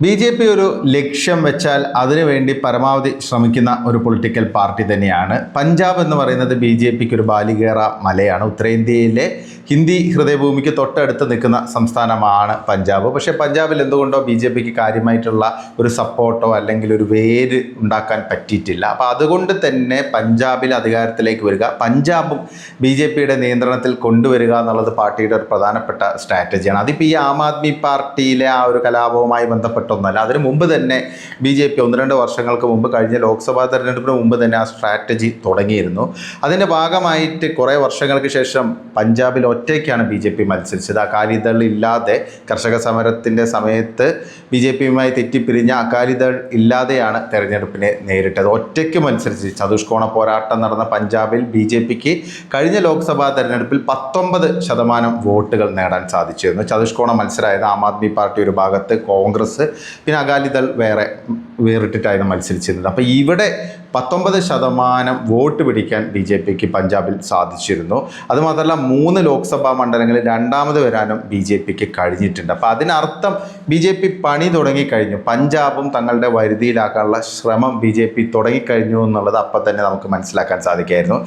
BJP. ഒരു ലക്ഷ്യം വെച്ചാൽ അതിനുവേണ്ടി പരമാവധി ശ്രമിക്കുന്ന ഒരു പൊളിറ്റിക്കൽ പാർട്ടി തന്നെയാണ്. പഞ്ചാബ് എന്ന് പറയുന്നത് ബി.ജെ.പിക്ക് ഒരു ബാലികേറ മലയാണ്. ഉത്തരേന്ത്യയിലെ ഹിന്ദി ഹൃദയഭൂമിക്ക് തൊട്ടടുത്ത് നിൽക്കുന്ന സംസ്ഥാനമാണ് പഞ്ചാബ്. പക്ഷേ പഞ്ചാബിൽ എന്തുകൊണ്ടോ ബി.ജെ.പിക്ക് കാര്യമായിട്ടുള്ള ഒരു സപ്പോർട്ടോ അല്ലെങ്കിൽ ഒരു വേര് ഉണ്ടാക്കാൻ പറ്റിയിട്ടില്ല. അപ്പോൾ അതുകൊണ്ട് തന്നെ പഞ്ചാബിൽ അധികാരത്തിലേക്ക് വരിക, പഞ്ചാബും ബി.ജെ.പിയുടെ നിയന്ത്രണത്തിൽ കൊണ്ടുവരിക എന്നുള്ളത് പാർട്ടിയുടെ ഒരു പ്രധാനപ്പെട്ട സ്ട്രാറ്റജിയാണ്. അതിപ്പോൾ ഈ ആം ആദ്മി പാർട്ടിയിലെ ആ ഒരു കലാപവുമായി ബന്ധപ്പെട്ടൊന്നല്ല. അതിന് മുമ്പ് തന്നെ ബി.ജെ.പി 1-2 വർഷങ്ങൾക്ക് മുമ്പ് കഴിഞ്ഞ ലോക്സഭാ തെരഞ്ഞെടുപ്പിന് മുമ്പ് തന്നെ ആ സ്ട്രാറ്റജി തുടങ്ങിയിരുന്നു. അതിൻ്റെ ഭാഗമായിട്ട് കുറേ വർഷങ്ങൾക്ക് ശേഷം പഞ്ചാബിൽ ഒറ്റയ്ക്കാണ് ബി.ജെ.പി മത്സരിച്ചത്. അകാലിദൾ ഇല്ലാതെ കർഷക സമരത്തിൻ്റെ സമയത്ത് ബി.ജെ.പിയുമായി തെറ്റിപ്പിരിഞ്ഞ അകാലിദൾ ഇല്ലാതെയാണ് തെരഞ്ഞെടുപ്പിനെ നേരിട്ടത്. ഒറ്റയ്ക്ക് മത്സരിച്ച് ചതുഷ്കോണ പോരാട്ടം നടന്ന പഞ്ചാബിൽ ബി.ജെ.പിക്ക് കഴിഞ്ഞ ലോക്സഭാ തെരഞ്ഞെടുപ്പിൽ 19% വോട്ടുകൾ നേടാൻ സാധിച്ചിരുന്നു. ചതുഷ്കോണ മത്സരമായത് ആം ആദ്മി പാർട്ടി ഒരു ഭാഗത്ത്, കോൺഗ്രസ്, പിന്നെ അകാലിദൾ വേറിട്ടിട്ടായിരുന്നു മത്സരിച്ചിരുന്നത്. അപ്പോൾ ഇവിടെ 19% വോട്ട് പിടിക്കാൻ ബി.ജെ.പിക്ക് പഞ്ചാബിൽ സാധിച്ചിരുന്നു. അതുമാത്രമല്ല 3 ലോക്സഭാ മണ്ഡലങ്ങളിൽ രണ്ടാമത് വരാനും ബി.ജെ.പിക്ക് കഴിഞ്ഞിട്ടുണ്ട്. അപ്പോൾ അതിനർത്ഥം ബി.ജെ.പി പണി തുടങ്ങിക്കഴിഞ്ഞു, പഞ്ചാബും തങ്ങളുടെ വരുതിയിലാക്കാനുള്ള ശ്രമം ബി.ജെ.പി തുടങ്ങിക്കഴിഞ്ഞു എന്നുള്ളത് അപ്പം തന്നെ നമുക്ക് മനസ്സിലാക്കാൻ സാധിക്കുമായിരുന്നു.